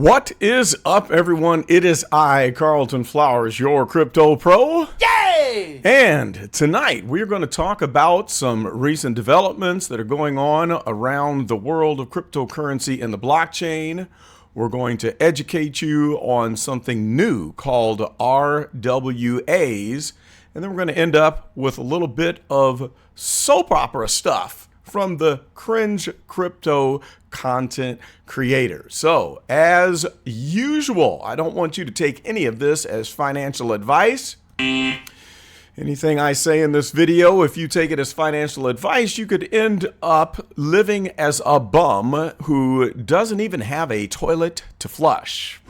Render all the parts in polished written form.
What is up, everyone? It is I, Carlton Flowers, your crypto pro. Yay! And tonight we're going to talk about some recent developments that are going on around the world of cryptocurrency and the blockchain. We're going to educate you on something new called RWAs. And then we're going to end up with a little bit of soap opera stuff from the cringe crypto content creator. So, as usual, I don't want you to take any of this as financial advice. Anything I say in this video, if you take it as financial advice, you could end up living as a bum who doesn't even have a toilet to flush.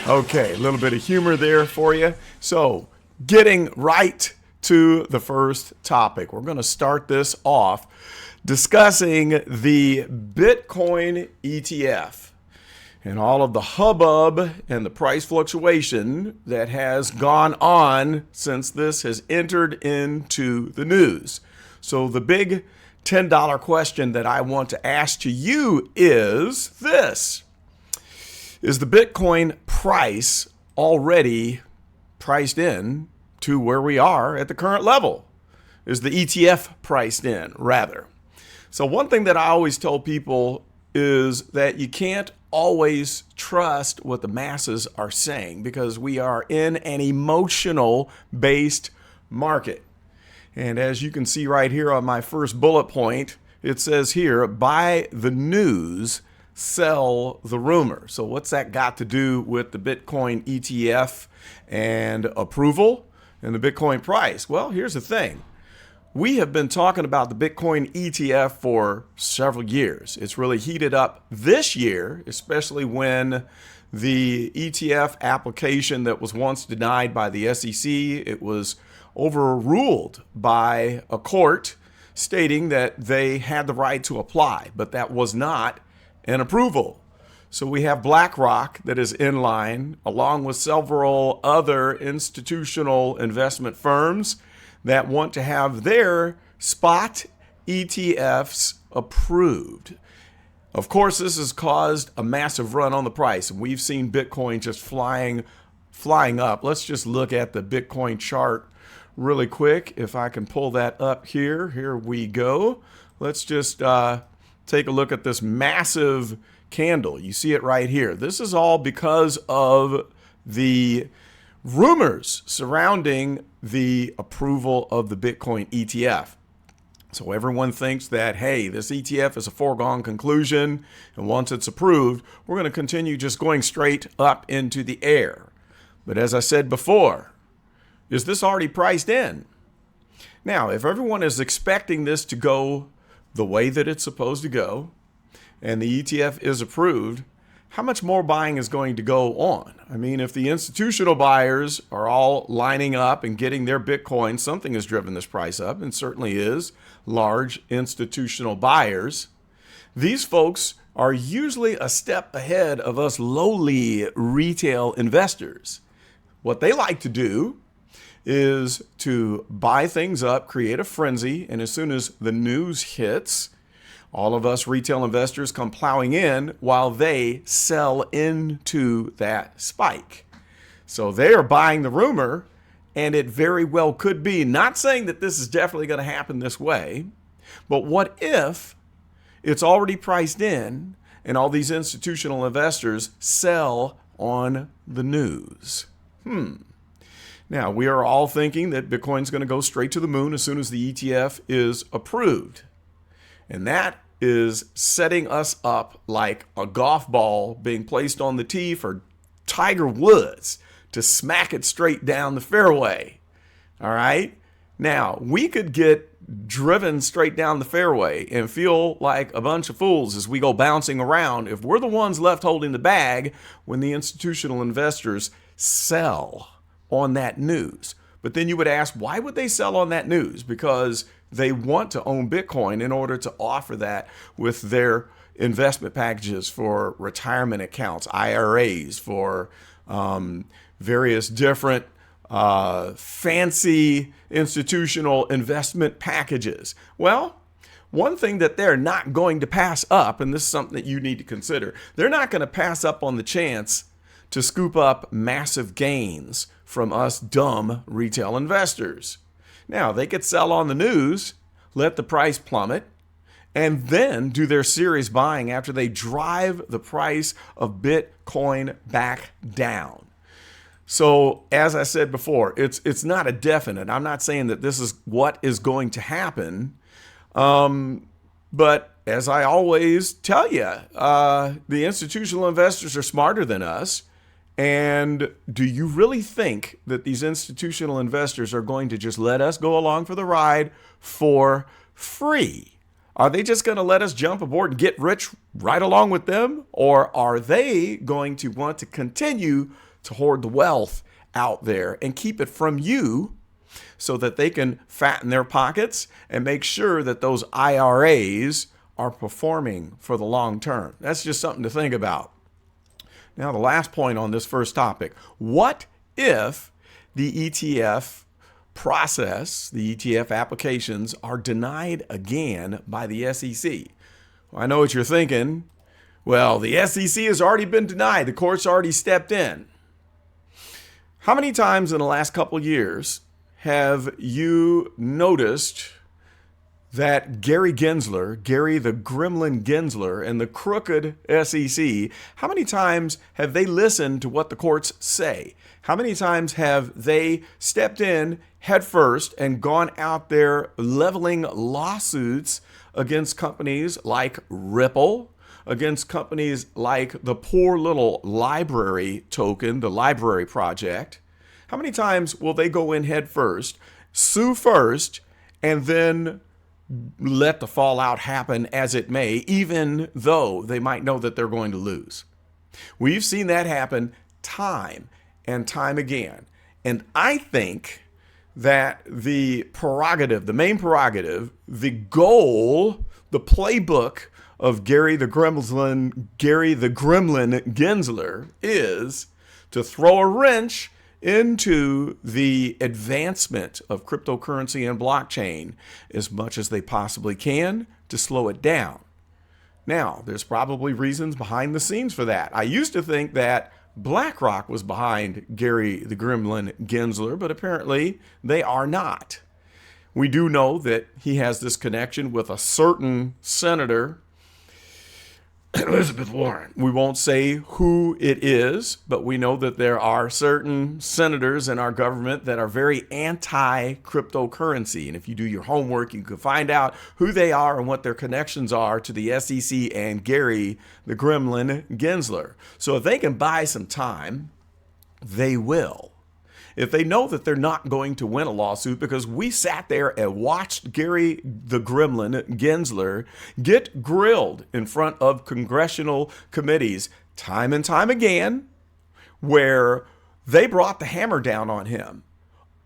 Okay, a little bit of humor there for you. So, getting right to the first topic. We're going to start this off discussing the Bitcoin ETF and all of the hubbub and the price fluctuation that has gone on since this has entered into the news. So the big $10 question that I want to ask to you is this: is the Bitcoin price already priced in to where we are at the current level? Is the ETF priced in, rather? So one thing that I always tell people is that you can't always trust what the masses are saying, because we are in an emotional-based market. And as you can see right here on my first bullet point, it says here, buy the news, sell the rumor. So what's that got to do with the Bitcoin ETF and approval and the Bitcoin price? Well, here's the thing. We have been talking about the Bitcoin ETF for several years. It's really heated up this year, especially when the ETF application that was once denied by the SEC, it was overruled by a court stating that they had the right to apply, but that was not an approval. So we have BlackRock that is in line, along with several other institutional investment firms that want to have their spot ETFs approved. Of course, this has caused a massive run on the price, and we've seen Bitcoin just flying up. Let's just look at the Bitcoin chart really quick. If I can pull that up here. Here we go. Let's just take a look at this massive candle. You see it right here. This is all because of the rumors surrounding the approval of the Bitcoin ETF. So everyone thinks that, hey, this ETF is a foregone conclusion, and once it's approved, we're going to continue just going straight up into the air. But as I said before, is this already priced in? Now, if everyone is expecting this to go the way that it's supposed to go, and the ETF is approved, how much more buying is going to go on? I mean, if the institutional buyers are all lining up and getting their Bitcoin, something has driven this price up, and certainly is large institutional buyers. These folks are usually a step ahead of us lowly retail investors. What they like to do is to buy things up, create a frenzy, and as soon as the news hits, all of us retail investors come plowing in while they sell into that spike. So they are buying the rumor, and it very well could be, not saying that this is definitely going to happen this way, but what if it's already priced in and all these institutional investors sell on the news? Now, we are all thinking that Bitcoin's going to go straight to the moon as soon as the ETF is approved. And that is setting us up like a golf ball being placed on the tee for Tiger Woods to smack it straight down the fairway. All right? Now, we could get driven straight down the fairway and feel like a bunch of fools as we go bouncing around if we're the ones left holding the bag when the institutional investors sell on that news. But then you would ask, why would they sell on that news? Because they want to own Bitcoin in order to offer that with their investment packages for retirement accounts, IRAs, for various different fancy institutional investment packages. Well, one thing that they're not going to pass up, and this is something that you need to consider, they're not going to pass up on the chance to scoop up massive gains from us dumb retail investors. Now, they could sell on the news, let the price plummet, and then do their serious buying after they drive the price of Bitcoin back down. So, as I said before, it's not a definite. I'm not saying that this is what is going to happen. But as I always tell you, the institutional investors are smarter than us. And do you really think that these institutional investors are going to just let us go along for the ride for free? Are they just going to let us jump aboard and get rich right along with them? Or are they going to want to continue to hoard the wealth out there and keep it from you so that they can fatten their pockets and make sure that those IRAs are performing for the long term? That's just something to think about. Now, the last point on this first topic: what if the ETF process, the ETF applications, are denied again by the SEC? Well, I know what you're thinking. Well, the SEC has already been denied. The court's already stepped in. How many times in the last couple of years have you noticed that Gary Gensler, Gary the Gremlin Gensler, and the crooked SEC, how many times have they listened to what the courts say? How many times have they stepped in headfirst and gone out there leveling lawsuits against companies like Ripple, against companies like the poor little library token, the library project? How many times will they go in headfirst, sue first, and then let the fallout happen as it may, even though they might know that they're going to lose? We've seen that happen time and time again. And I think that the prerogative, the main prerogative, the goal, the playbook of Gary the Gremlin Gensler is to throw a wrench into the advancement of cryptocurrency and blockchain as much as they possibly can to slow it down. Now, there's probably reasons behind the scenes for that. I used to think that BlackRock was behind Gary the Gremlin Gensler, but apparently they are not. We do know that he has this connection with a certain senator, Elizabeth Warren. We won't say who it is, but we know that there are certain senators in our government that are very anti-cryptocurrency. And if you do your homework, you can find out who they are and what their connections are to the SEC and Gary the Gremlin Gensler. So if they can buy some time, they will. If they know that they're not going to win a lawsuit, because we sat there and watched Gary the Gremlin Gensler get grilled in front of congressional committees time and time again, where they brought the hammer down on him.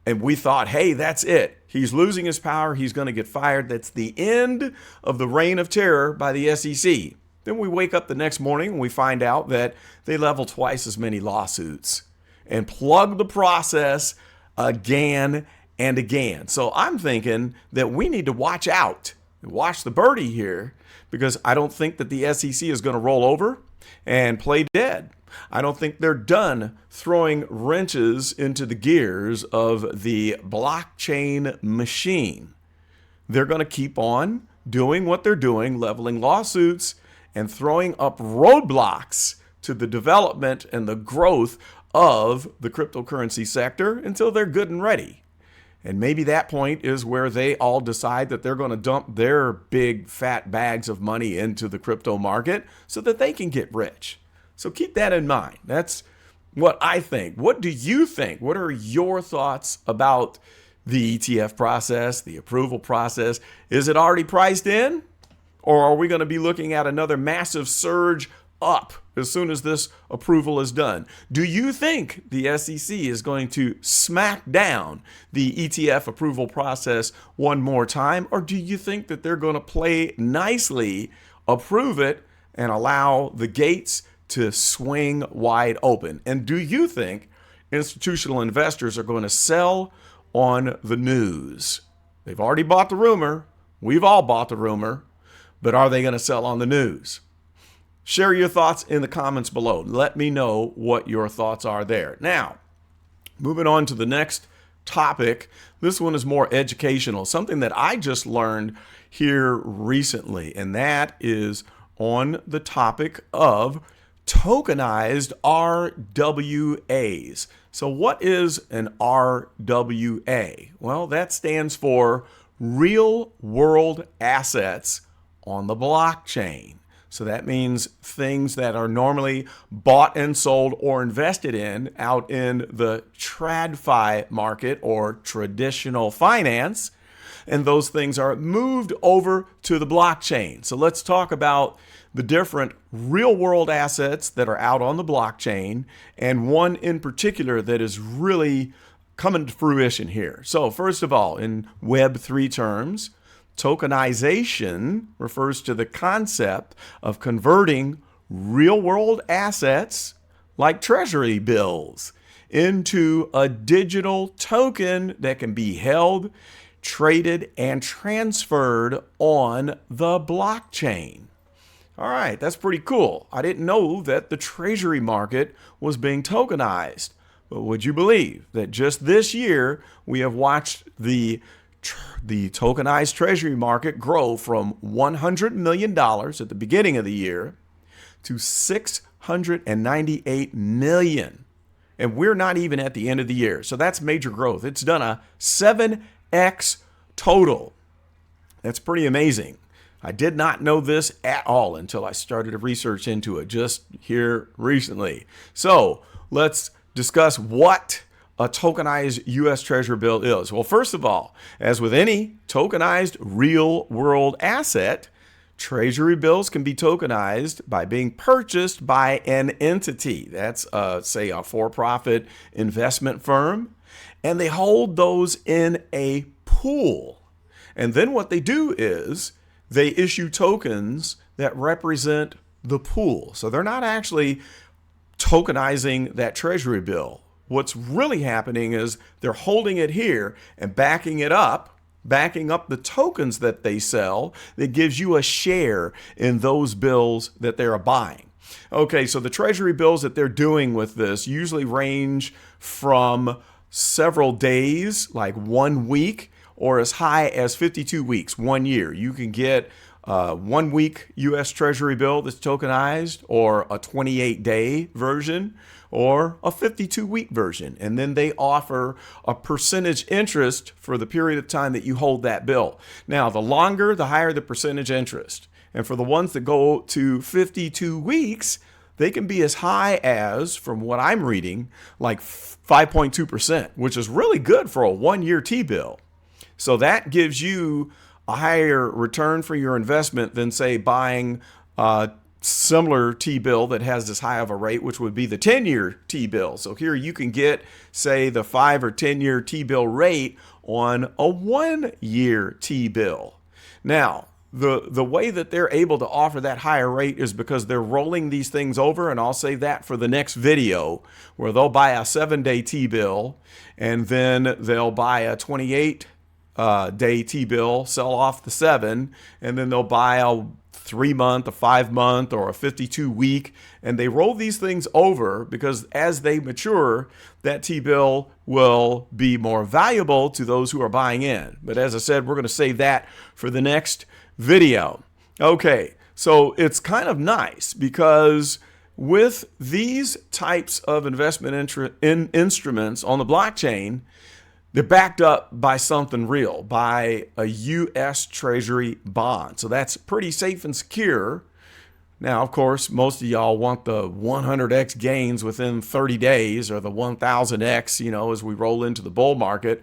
And we thought, hey, that's it. He's losing his power. He's going to get fired. That's the end of the reign of terror by the SEC. Then we wake up the next morning and we find out that they level twice as many lawsuits and plug the process again and again. So I'm thinking that we need to watch out, watch the birdie here, because I don't think that the SEC is going to roll over and play dead. I don't think they're done throwing wrenches into the gears of the blockchain machine. They're going to keep on doing what they're doing, leveling lawsuits and throwing up roadblocks to the development and the growth of the cryptocurrency sector until they're good and ready. And maybe that point is where they all decide that they're going to dump their big fat bags of money into the crypto market so that they can get rich. So keep that in mind. That's what I think. What do you think? What are your thoughts about the ETF process, the approval process? Is it already priced in? Or are we going to be looking at another massive surge up as soon as this approval is done? Do you think the SEC is going to smack down the ETF approval process one more time? Or do you think that they're going to play nicely, approve it, and allow the gates to swing wide open? And do you think institutional investors are going to sell on the news? They've already bought the rumor. We've all bought the rumor, but are they going to sell on the news? Share your thoughts in the comments below. Let me know what your thoughts are there. Now, moving on to the next topic. This one is more educational, something that I just learned here recently, and that is on the topic of tokenized RWAs. So what is an RWA? Well, that stands for real world assets on the blockchain. So that means things that are normally bought and sold or invested in out in the TradFi market or traditional finance. And those things are moved over to the blockchain. So let's talk about the different real world assets that are out on the blockchain, and one in particular that is really coming to fruition here. So first of all, in Web3 terms, tokenization refers to the concept of converting real-world assets like treasury bills into a digital token that can be held, traded, and transferred on the blockchain. All right, that's pretty cool. I didn't know that the treasury market was being tokenized, but would you believe that just this year we have watched the tokenized treasury market grow from $100 million at the beginning of the year to $698 million. And we're not even at the end of the year. So that's major growth. It's done a 7x total. That's pretty amazing. I did not know this at all until I started to research into it just here recently. So let's discuss what a tokenized U.S. Treasury bill is. Well, first of all, as with any tokenized real world asset, treasury bills can be tokenized by being purchased by an entity. That's, say, a for-profit investment firm, and they hold those in a pool. And then what they do is they issue tokens that represent the pool. So they're not actually tokenizing that treasury bill. What's really happening is they're holding it here and backing up the tokens that they sell that gives you a share in those bills that they're buying. Okay, so the treasury bills that they're doing with this usually range from several days, like 1 week, or as high as 52 weeks, 1 year. You can get a 1 week U.S. Treasury bill that's tokenized, or a 28-day version, or a 52-week version. And then they offer a percentage interest for the period of time that you hold that bill. Now, the longer, the higher the percentage interest. And for the ones that go to 52 weeks, they can be as high as, from what I'm reading, like 5.2%, which is really good for a 1-year T-bill. So that gives you a higher return for your investment than, say, buying a similar T-bill that has this high of a rate, which would be the 10-year T-bill. So here you can get, say, the 5 or 10-year T-bill rate on a 1-year T-bill. Now, the way that they're able to offer that higher rate is because they're rolling these things over, and I'll save that for the next video, where they'll buy a 7-day T-bill, and then they'll buy a 28-day T-bill, sell off the 7, and then they'll buy a 3-month, a 5-month, or a 52-week, and they roll these things over because as they mature, that T-bill will be more valuable to those who are buying in. But as I said, we're going to save that for the next video. Okay, so it's kind of nice because with these types of investment instruments on the blockchain, they're backed up by something real, by a U.S. Treasury bond. So that's pretty safe and secure. Now, of course, most of y'all want the 100x gains within 30 days or the 1000x, as we roll into the bull market.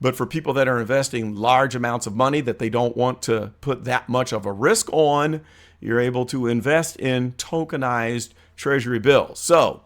But for people that are investing large amounts of money that they don't want to put that much of a risk on, you're able to invest in tokenized treasury bills. So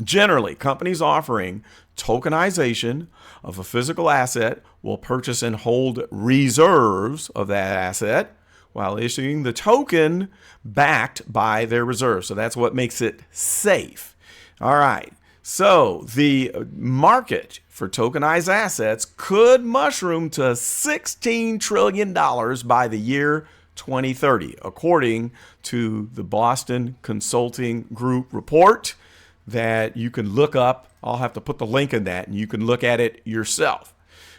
generally, companies offering tokenization of a physical asset will purchase and hold reserves of that asset while issuing the token backed by their reserves. So that's what makes it safe. All right. So the market for tokenized assets could mushroom to $16 trillion by the year 2030, according to the Boston Consulting Group report that you can look up. I'll have to put the link in that and you can look at it yourself.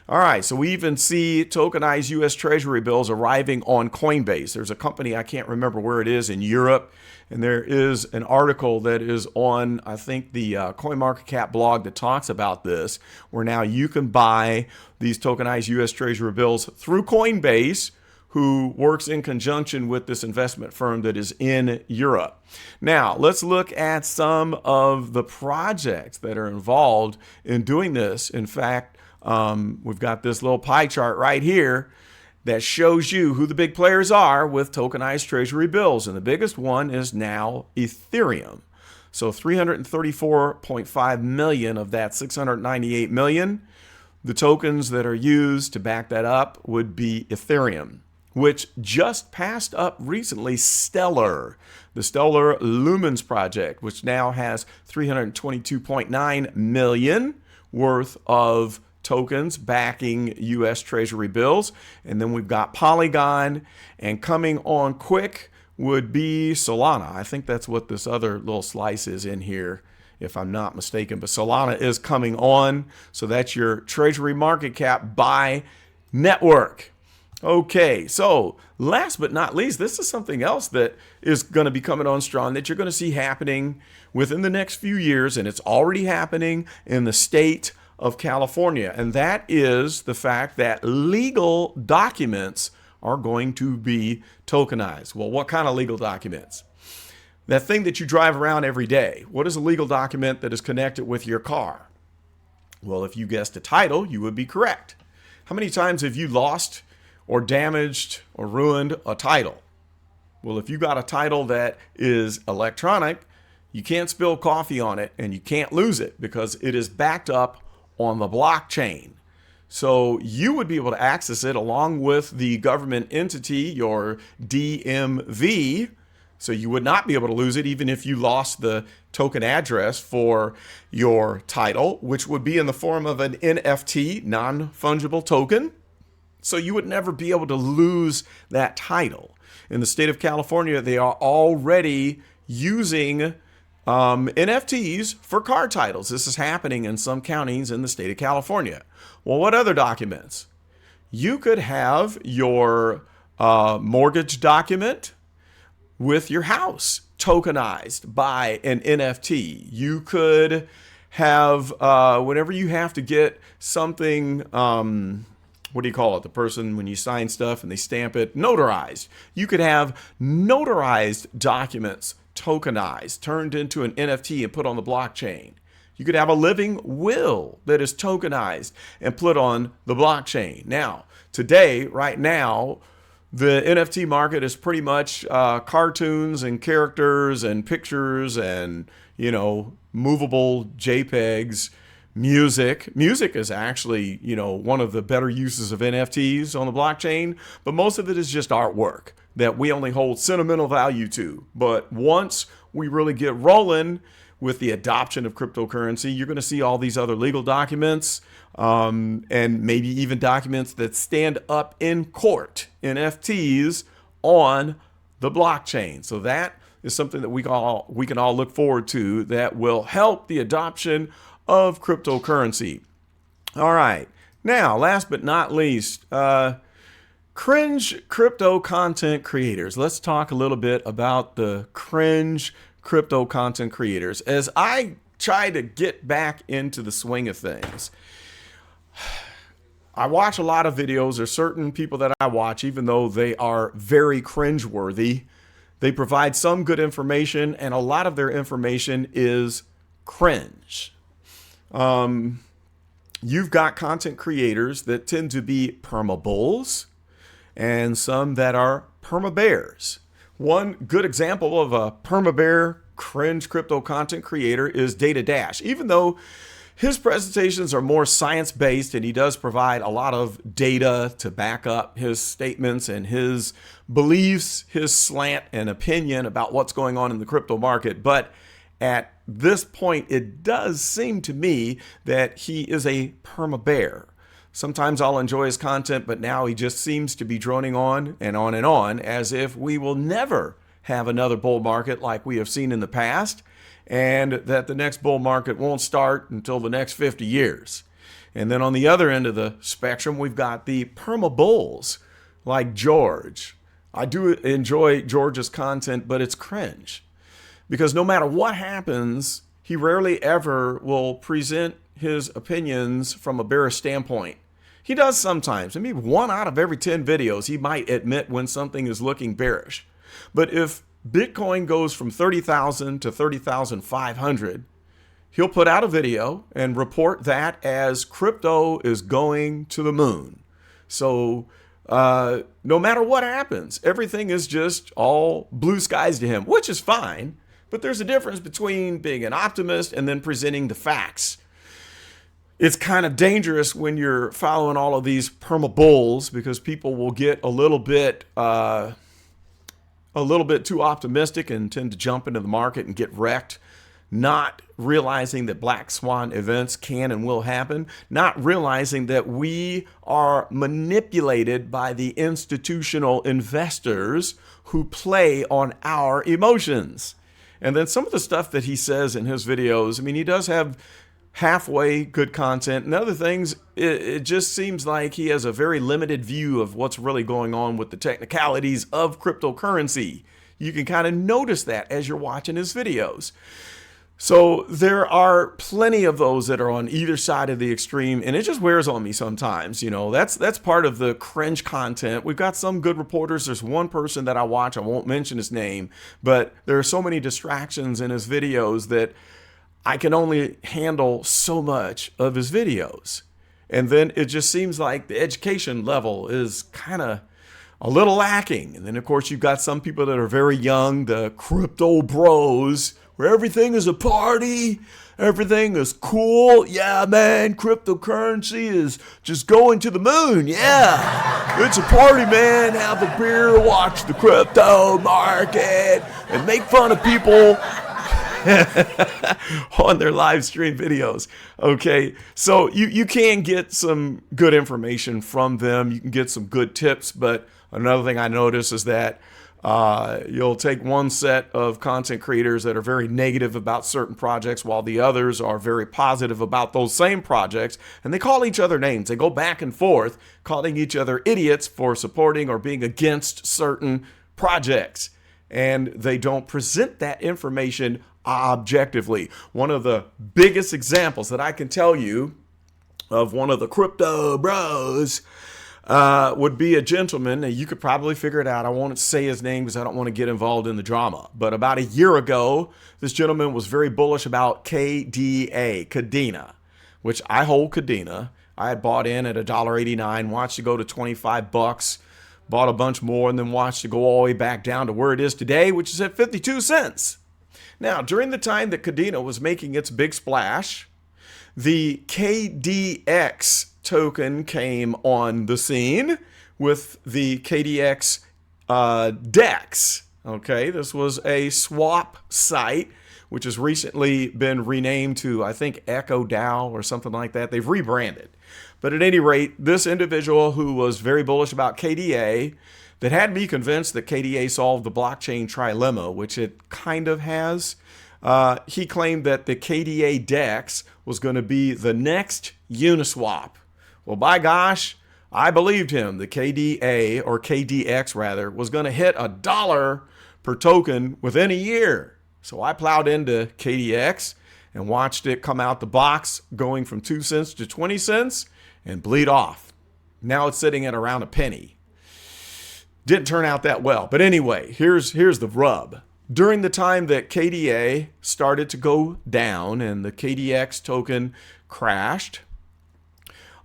All right, so we even see tokenized U.S. Treasury bills arriving on Coinbase. There's a company, I can't remember where it is, in Europe, and there is an article that is on, I think, the CoinMarketCap blog that talks about this, where now you can buy these tokenized U.S. Treasury bills through Coinbase, who works in conjunction with this investment firm that is in Europe. Now, let's look at some of the projects that are involved in doing this. In fact, we've got this little pie chart right here that shows you who the big players are with tokenized treasury bills. And the biggest one is now Ethereum. So 334.5 million of that 698 million, the tokens that are used to back that up would be Ethereum, which just passed up recently Stellar, the Stellar Lumens project, which now has 322.9 million worth of tokens backing U.S. Treasury bills. And then we've got Polygon, and coming on quick would be Solana. I think that's what this other little slice is in here, if I'm not mistaken. But Solana is coming on. So that's your Treasury market cap by network. Okay, so last but not least, this is something else that is going to be coming on strong that you're going to see happening within the next few years, and it's already happening in the state of California, and that is the fact that legal documents are going to be tokenized. Well, what kind of legal documents? That thing that you drive around every day. What is a legal document that is connected with your car? Well, if you guessed a title, you would be correct. How many times have you lost or damaged or ruined a title? Well, if you got a title that is electronic, you can't spill coffee on it and you can't lose it because it is backed up on the blockchain. So you would be able to access it along with the government entity, your DMV. So you would not be able to lose it even if you lost the token address for your title, which would be in the form of an NFT, non-fungible token. So you would never be able to lose that title. In the state of California, they are already using NFTs for car titles. This is happening in some counties in the state of California. Well, what other documents? You could have your mortgage document with your house tokenized by an NFT. You could have, whenever you have to get something, what do you call it? The person, when you sign stuff and they stamp it, notarized. You could have notarized documents tokenized, turned into an NFT and put on the blockchain. You could have a living will that is tokenized and put on the blockchain. Now, today, right now, the NFT market is pretty much cartoons and characters and pictures and, movable JPEGs, music. Music is actually, one of the better uses of NFTs on the blockchain, but most of it is just artwork that we only hold sentimental value to. But once we really get rolling with the adoption of cryptocurrency, you're going to see all these other legal documents and maybe even documents that stand up in court, NFTs, on the blockchain. So that is something that we can all look forward to that will help the adoption of cryptocurrency. All right. Now, last but not least, cringe crypto content creators. Let's talk a little bit about the cringe crypto content creators. As I try to get back into the swing of things, I watch a lot of videos. There's certain people that I watch, even though they are very cringeworthy, they provide some good information, and a lot of their information is cringe. You've got content creators that tend to be perma-bulls and some that are perma-bears. One good example of a perma-bear cringe crypto content creator is Data Dash. Even though his presentations are more science-based and he does provide a lot of data to back up his statements and his beliefs, his slant and opinion about what's going on in the crypto market, but at this point, it does seem to me that he is a perma bear. Sometimes I'll enjoy his content, but now he just seems to be droning on and on as if we will never have another bull market like we have seen in the past, and that the next bull market won't start until the next 50 years. And then on the other end of the spectrum, we've got the perma bulls like George. I do enjoy George's content, but it's cringe. Because no matter what happens, he rarely ever will present his opinions from a bearish standpoint. He does sometimes. I mean, 1 out of every 10 videos, he might admit when something is looking bearish. But if Bitcoin goes from 30,000 to 30,500, he'll put out a video and report that as crypto is going to the moon. So no matter what happens, everything is just all blue skies to him, which is fine. But there's a difference between being an optimist and then presenting the facts. It's kind of dangerous when you're following all of these perma bulls because people will get a little bit too optimistic and tend to jump into the market and get wrecked, not realizing that black swan events can and will happen, not realizing that we are manipulated by the institutional investors who play on our emotions. And then some of the stuff that he says in his videos, I mean, he does have halfway good content, and other things, it just seems like he has a very limited view of what's really going on with the technicalities of cryptocurrency. You can kind of notice that as you're watching his videos. So there are plenty of those that are on either side of the extreme, and it just wears on me sometimes. You know, that's part of the cringe content. We've got some good reporters. There's one person that I watch, I won't mention his name, but there are so many distractions in his videos that I can only handle so much of his videos. And then it just seems like the education level is kind of a little lacking. And then, of course, you've got some people that are very young, the crypto bros, where everything is a party, everything is cool. Yeah, man, cryptocurrency is just going to the moon. Yeah, it's a party, man. Have a beer, watch the crypto market, and make fun of people on their live stream videos. Okay, so you can get some good information from them. You can get some good tips, but another thing I notice is that you'll take one set of content creators that are very negative about certain projects while the others are very positive about those same projects, and they call each other names. They go back and forth calling each other idiots for supporting or being against certain projects, and they don't present that information objectively. One of the biggest examples that I can tell you of one of the crypto bros would be a gentleman. Now, you could probably figure it out. I won't say his name because I don't want to get involved in the drama. But about a year ago, this gentleman was very bullish about Cadena, which I hold Cadena. I had bought in at $1.89, watched it go to 25 bucks, bought a bunch more, and then watched it go all the way back down to where it is today, which is at 52 cents. Now, during the time that Cadena was making its big splash, the KDX token came on the scene with the KDX DEX. Okay, this was a swap site, which has recently been renamed to, I think, Echo DAO or something like that. They've rebranded. But at any rate, this individual who was very bullish about KDA, that had me convinced that KDA solved the blockchain trilemma, which it kind of has. He claimed that the KDA DEX was going to be the next Uniswap. Well, by gosh, I believed him. The KDA, or KDX rather, was going to hit $1 per token within a year. So I plowed into KDX and watched it come out the box going from 2 cents to 20 cents and bleed off. Now it's sitting at around a penny. Didn't turn out that well. But anyway, here's the rub. During the time that KDA started to go down and the KDX token crashed,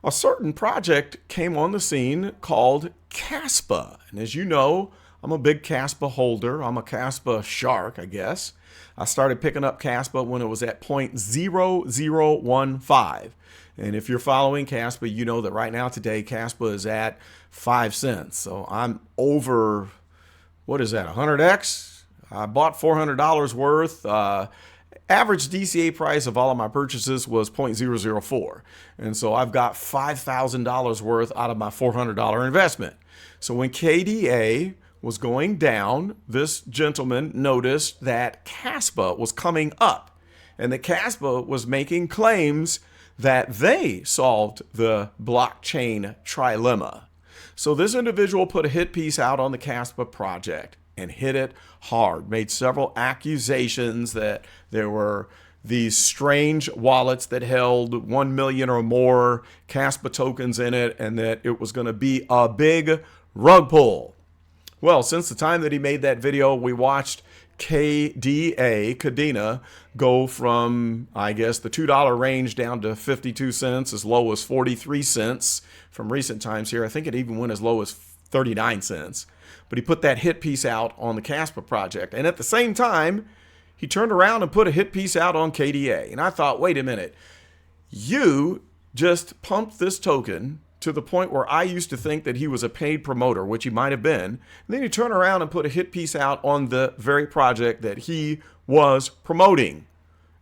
a certain project came on the scene called Kaspa. And as you know, I'm a big Kaspa holder. I'm a Kaspa shark, I guess. I started picking up Kaspa when it was at 0.0015. And if you're following Kaspa, you know that right now today, Kaspa is at 5 cents. So I'm over, what is that, 100x? I bought $400 worth. Average DCA price of all of my purchases was 0.004. And so I've got $5,000 worth out of my $400 investment. So when KDA was going down, this gentleman noticed that CASPA was coming up, and that CASPA was making claims that they solved the blockchain trilemma. So this individual put a hit piece out on the CASPA project and hit it hard, made several accusations that there were these strange wallets that held 1 million or more CASPA tokens in it, and that it was going to be a big rug pull. Well, since the time that he made that video, we watched Kadena go from, I guess, the $2 range down to 52 cents, as low as 43 cents from recent times here. I think it even went as low as 39 cents. But he put that hit piece out on the CASPA project. And at the same time, he turned around and put a hit piece out on KDA. And I thought, wait a minute, you just pumped this token to the point where I used to think that he was a paid promoter, which he might have been. And then you turn around and put a hit piece out on the very project that he was promoting,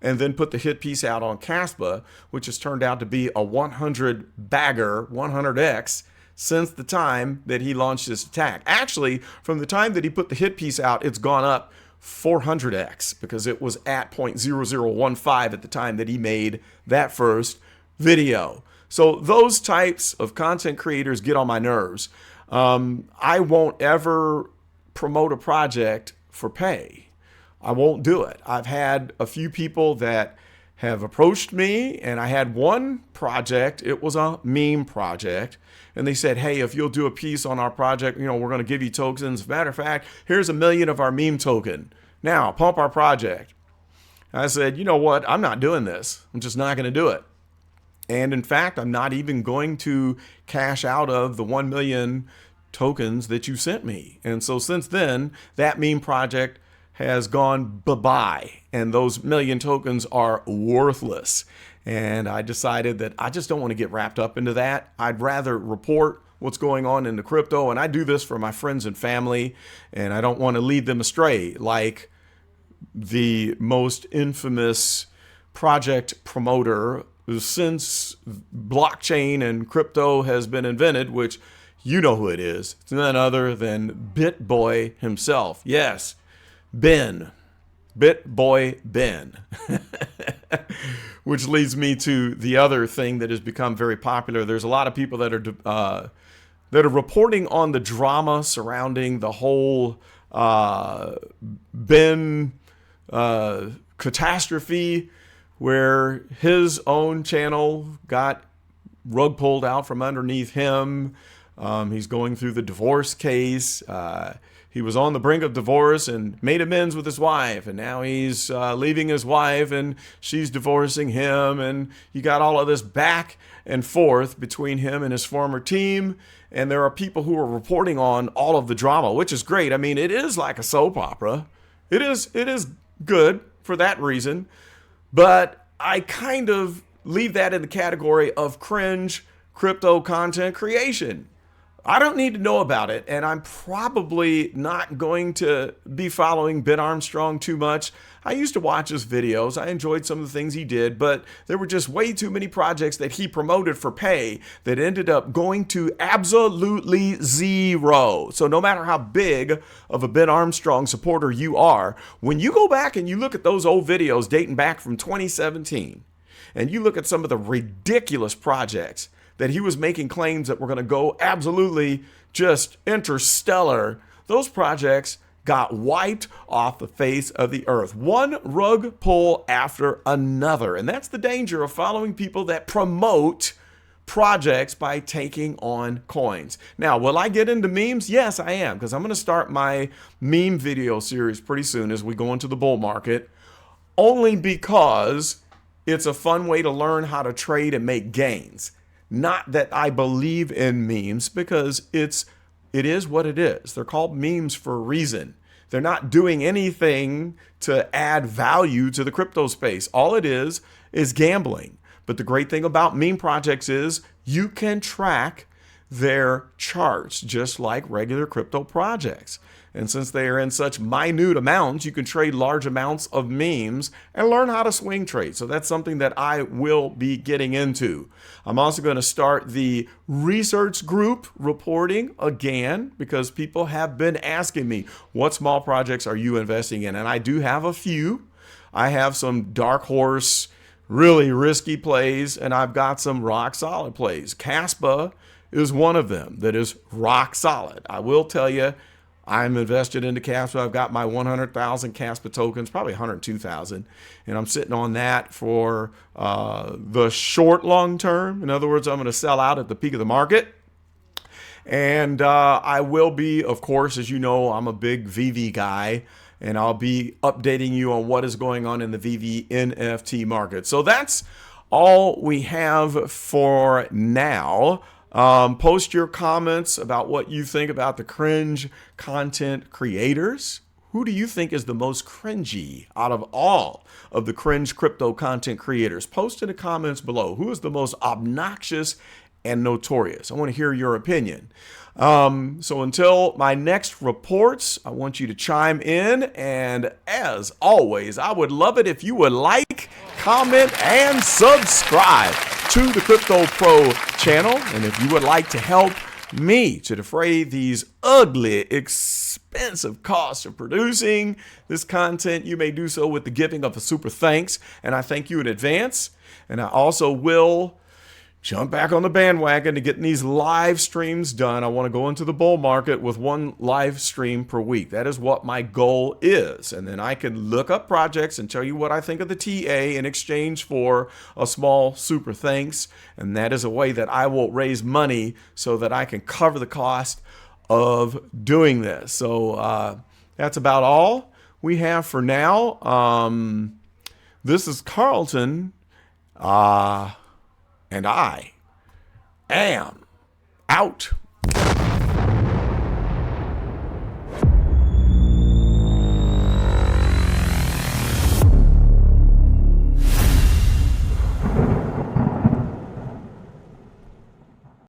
and then put the hit piece out on CASPA, which has turned out to be a 100 bagger, 100x, since the time that he launched this attack. Actually, from the time that he put the hit piece out, it's gone up 400x, because it was at 0.0015 at the time that he made that first video. So those types of content creators get on my nerves. I won't ever promote a project for pay. I won't do it. I've had a few people that have approached me, and I had one project. It was a meme project, and they said, hey, if you'll do a piece on our project, we're going to give you tokens. As a matter of fact, here's 1 million of our meme token. Now pump our project. I said, you know what? I'm not doing this. I'm just not going to do it. And in fact, I'm not even going to cash out of the 1 million tokens that you sent me. And so since then, that meme project has gone bye-bye, and those 1 million tokens are worthless. And I decided that I just don't want to get wrapped up into that. I'd rather report what's going on in the crypto, and I do this for my friends and family, and I don't want to lead them astray like the most infamous project promoter since blockchain and crypto has been invented, which you know who it is. It's none other than BitBoy himself. Yes, Ben. BitBoy Ben. Which leads me to the other thing that has become very popular. There's a lot of people that are reporting on the drama surrounding the whole Ben catastrophe, where his own channel got rug pulled out from underneath him. He's going through the divorce case. He was on the brink of divorce and made amends with his wife, and now he's leaving his wife and she's divorcing him, and you got all of this back and forth between him and his former team. And there are people who are reporting on all of the drama, which is great. I mean, it is like a soap opera. It is good for that reason. But I kind of leave that in the category of cringe crypto content creation. I don't need to know about it, and I'm probably not going to be following Ben Armstrong too much. I used to watch his videos. I enjoyed some of the things he did, but there were just way too many projects that he promoted for pay that ended up going to absolutely zero. So no matter how big of a Ben Armstrong supporter you are, when you go back and you look at those old videos dating back from 2017, and you look at some of the ridiculous projects that he was making claims that were going to go absolutely just interstellar, those projects got wiped off the face of the earth. One rug pull after another. And that's the danger of following people that promote projects by taking on coins. Now, will I get into memes? Yes, I am, because I'm going to start my meme video series pretty soon as we go into the bull market, only because it's a fun way to learn how to trade and make gains. Not that I believe in memes, because it is what it is. They're called memes for a reason. They're not doing anything to add value to the crypto space. All it is gambling. But the great thing about meme projects is you can track their charts just like regular crypto projects. And since they are in such minute amounts, you can trade large amounts of memes and learn how to swing trade. So that's something that I will be getting into. I'm also going to start the research group reporting again, because people have been asking me, what small projects are you investing in? And I do have a few. I have some dark horse, really risky plays, and I've got some rock solid plays. Caspa is one of them that is rock solid. I will tell you, I'm invested into Caspa. I've got my 100,000 Caspa tokens, probably 102,000, and I'm sitting on that for the short long term. In other words, I'm going to sell out at the peak of the market. And I will be, of course, as you know, I'm a big VV guy, and I'll be updating you on what is going on in the VV NFT market. So that's all we have for now. Post your comments about what you think about the cringe content creators. Who do you think is the most cringy out of all of the cringe crypto content creators? Post in the comments below. Who is the most obnoxious and notorious? I want to hear your opinion. So until my next reports, I want you to chime in. And as always, I would love it if you would like, comment, and subscribe to the Crypto Pro channel. And if you would like to help me to defray these ugly, expensive costs of producing this content, you may do so with the giving of a super thanks. And I thank you in advance. And I also will jump back on the bandwagon to getting these live streams done. I want to go into the bull market with one live stream per week. That is what my goal is. And then I can look up projects and tell you what I think of the TA in exchange for a small super thanks. And that is a way that I will raise money so that I can cover the cost of doing this. So that's about all we have for now. This is Carlton. And I am out.